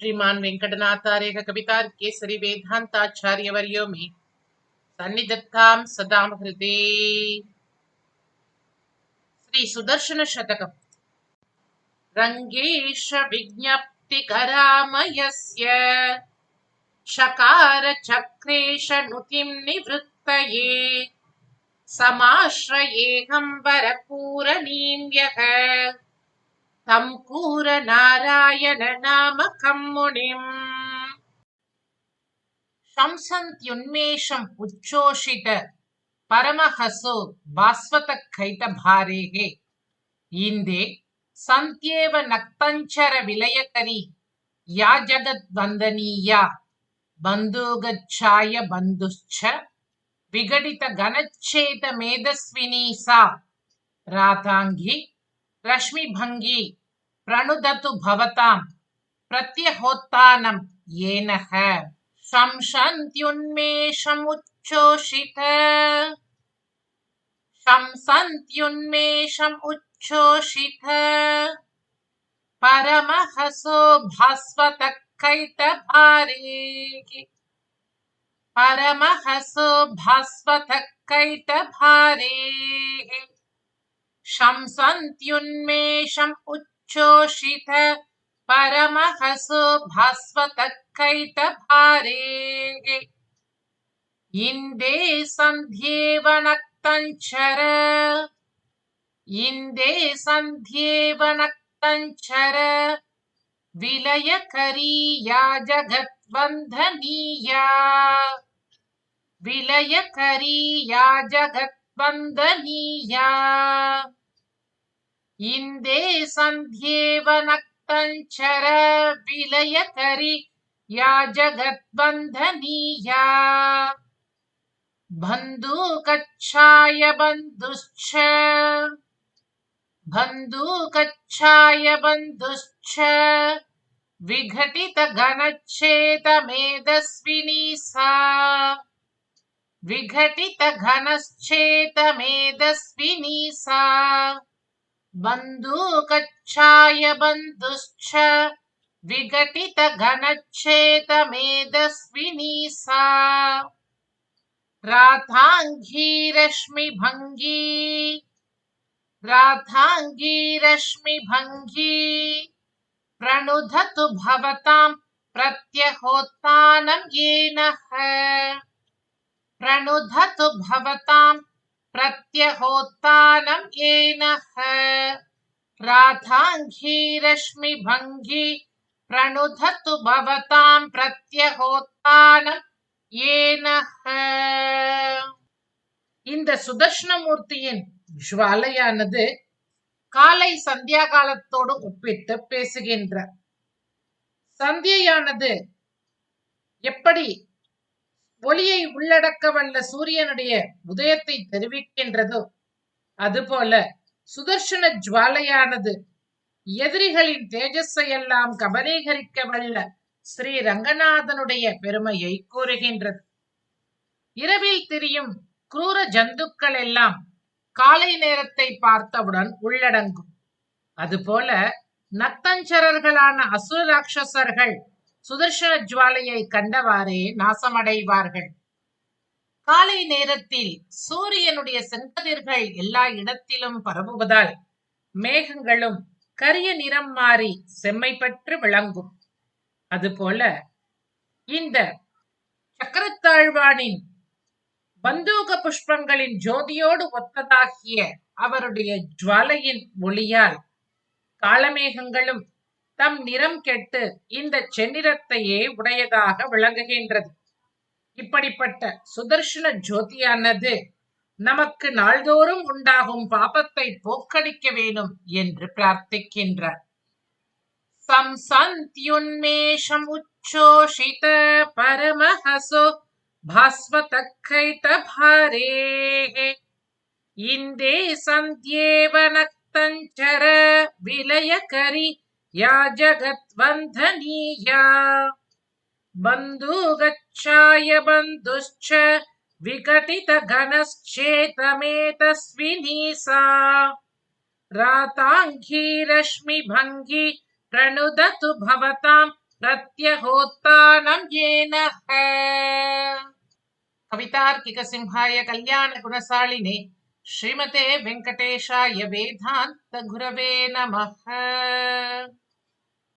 श्रीमान वेंकटनाथार्य कवितार्केसरी वेदांताचार्यवर्यो मे सन्निधत्तां सदा हृदे। श्री सुदर्शन शतकम्। रंगेश विज्ञप्ति करामयस्य शकार चक्रेश नुतिं निवृत्तये समाश्रयेऽहं वरपूरणीं यः तं कूर नारायण नामकं मुनिम्। शंसन्त्युन्मेषम् उच्छोषित परमहसो भास्वतकैटभारेः इंदे सन्त्येव नक्तञ्चर विलयकरी या जगद्वन्दनीया बन्धुगच्छाय बन्धुश्च विघटित घनच्छेद मेधस्विनी सा रातांगी रश्मिभंगी प्रणुदतु भवतां प्रत्यहोत्थानं येनः। शंसन्त्युन्मेषमुच्छोषित परमहसो भास्वतकैटभारेः शंसन्त्युन्मेषमुच्छोषित परमहसो भास्वतकैटभारेः इंदे सन्ध्येव नक्तञ्चर विलयकरी या जगद्वन्दनीया इंदे सन्ध्येव नक्तञ्चर विलयकरी या जगद्वन्दनीया बन्धुकच्छाय बन्धुश्च विघटित घनच्छेद मेधस्विनी सा बन्धुकच्छाय बन्धुश्च विघटित घनच्छेद मेधस्विनी सा रातांगी रश्मिभंगी प्रणुदतु भवतां प्रत्यहोत्थानं येनः। रातांगी रश्मिभंगी प्रणुदतु भवतां प्रत्यहोत्थानं येनः। இந்த சுதர்ஷனமூர்த்தியின் ஜுவாலையானது காலை சந்தியா காலத்தோடு ஒப்பிட்டு பேசுகின்ற சந்தியானது எப்படி ஒளியை உள்ளடக்க வல்ல சூரியனுடைய உதயத்தை தெரிவிக்கின்றதோ அதுபோல சுதர்ஷன ஜுவாலையானது எதிரிகளின் தேஜஸை எல்லாம் கபலீகரிக்க வல்ல ஸ்ரீ ரங்கநாதனுடைய பெருமையை கூறுகின்றது. இரவில் திரியும் क्रूर ஜந்துக்கள் எல்லாம் காலை நேரத்தை பார்த்தவுடன் உள்ளடங்கும். அதுபோல நக்தஞ்சரர்களான அசுர ராட்சசர்கள் சுதர்ஷன ஜுவாலையை கண்டவாறே நாசமடைவார்கள். காலை நேரத்தில் சூரியனுடைய செங்கதிர்கள் எல்லா இடத்திலும் பரவுவதால் மேகங்களும் கரிய நிறம் மாறி செம்மை பெற்று விளங்கும். அதுபோல இந்த சக்கரத்தாழ்வானின் பந்தூக புஷ்பங்களின் ஜோதியோடு ஒத்ததாகிய அவருடைய ஜுவாலையின் ஒளியால் காளமேகங்களும் தம் நிறம் கெட்டு இந்த செந்நிறத்தையே உடையதாக விளங்குகின்றது. இப்படிப்பட்ட சுதர்ஷன ஜோதியானது நமக்கு நாள்தோறும் உண்டாகும் பாபத்தை போக்கடிக்க வேணும் என்று பிரார்த்திக்கின்றார். சம்சந்த்யுன்மேஷம் உச்சோஷித பரமஹசோ भास्वतकैटभारेः इंदे सन्ध्येव नक्तञ्चर विलयकरी या जगद्वन्दनीया बन्धुगच्छाय बन्धुश्च विघटित घनश्चेतमेतस्विनी सा रातांगी रश्मिभंगी प्रणुदतु भवतां प्रत्यहोत्तानं येन कवितार्किकसिंहाय कल्याणगुणशालिने श्रीमते वेङ्कटेशाय वेदान्तगुरवे नमः।